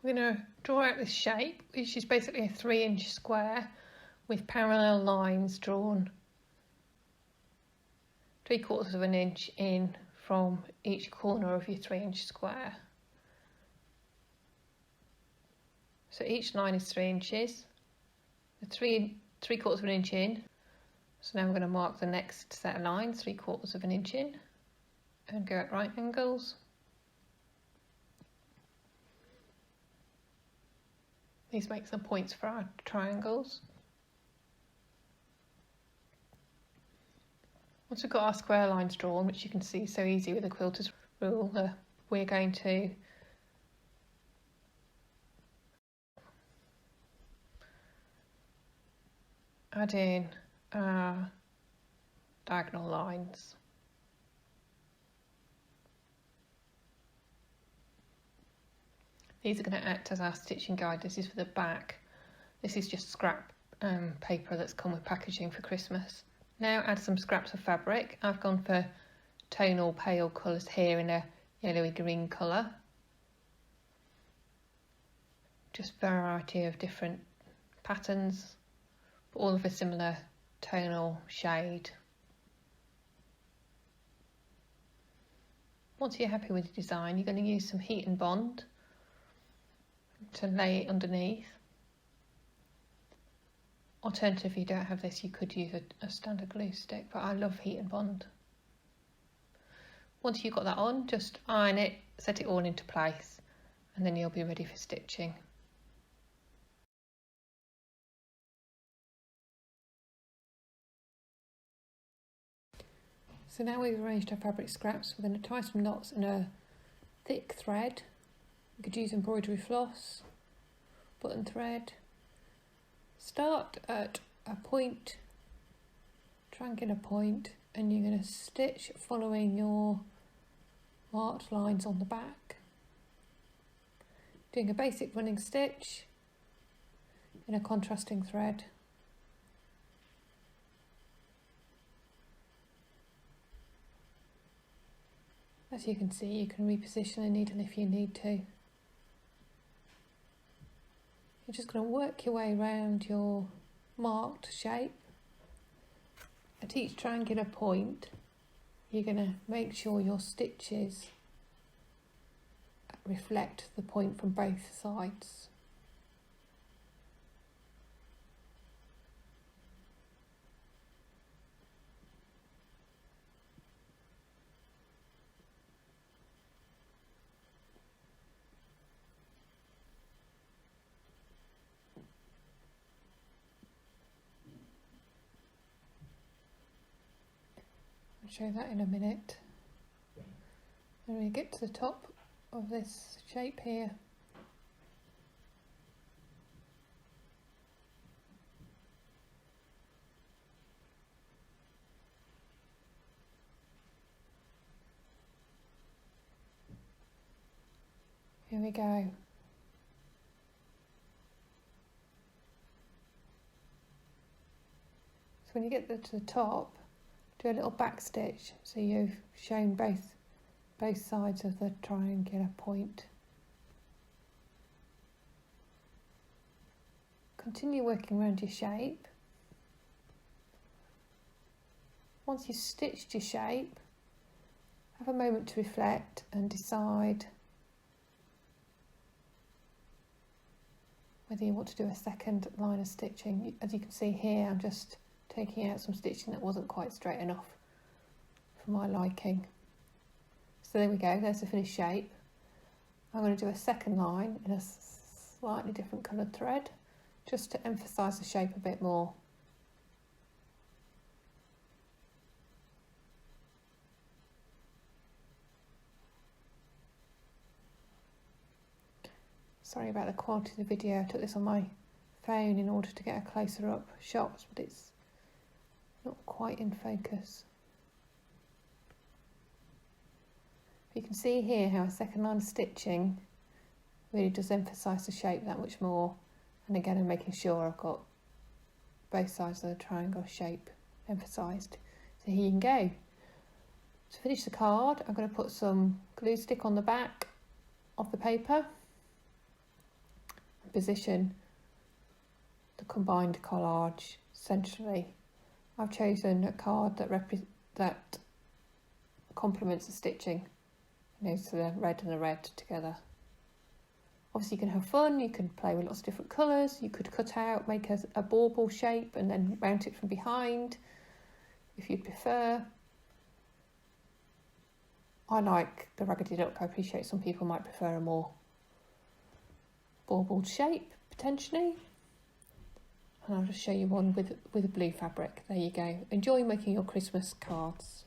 we're going to draw out this shape, which is basically a 3-inch square with parallel lines drawn 3/4 of an inch in from each corner of your 3-inch square. So each line is 3 inches, 3/4 of an inch in. So now I'm going to mark the next set of lines 3/4 of an inch in and go at right angles. These make some points for our triangles. Once we've got our square lines drawn, which you can see so easy with the quilter's rule, we're going to add in our diagonal lines. These are going to act as our stitching guide. This is for the back. This is just scrap paper that's come with packaging for Christmas. Now add some scraps of fabric. I've gone for tonal pale colours here in a yellowy green colour. Just a variety of different patterns, but all of a similar tonal shade. Once you're happy with the design, you're going to use some heat and bond to lay it underneath. Alternatively, if you don't have this, you could use a standard glue stick, but I love heat and bond. Once you've got that on, just iron it, set it all into place, and then you'll be ready for stitching. So now we've arranged our fabric scraps, we're going to tie some knots in a thick thread. You could use embroidery floss, button thread. Start at a point, triangular point, and you're going to stitch following your marked lines on the back. Doing a basic running stitch in a contrasting thread. As you can see, you can reposition the needle if you need to. You're just going to work your way around your marked shape. At each triangular point, you're going to make sure your stitches reflect the point from both sides. I'll show that in a minute. When we get to the top of this shape here, here we go. So when you get to the top, do a little back stitch so you've shown both sides of the triangular point. Continue working around your shape. Once you've stitched your shape, have a moment to reflect and decide whether you want to do a second line of stitching. As you can see here, I'm just taking out some stitching that wasn't quite straight enough for my liking. So there we go, there's the finished shape. I'm going to do a second line in a slightly different coloured thread, just to emphasise the shape a bit more. Sorry about the quality of the video, I took this on my phone in order to get a closer up shot, but it's not quite in focus. You can see here how a second line of stitching really does emphasise the shape that much more, and again I'm making sure I've got both sides of the triangle shape emphasised. So here you can go. To finish the card, I'm going to put some glue stick on the back of the paper. position the combined collage centrally. I've chosen a card that complements the stitching, so the red and the red together. Obviously you can have fun, you can play with lots of different colours, you could cut out, make a bauble shape and then mount it from behind if you'd prefer. I like the Raggedy Duck. I appreciate some people might prefer a more baubled shape potentially. And I'll just show you one with a blue fabric. There you go. Enjoy making your Christmas cards.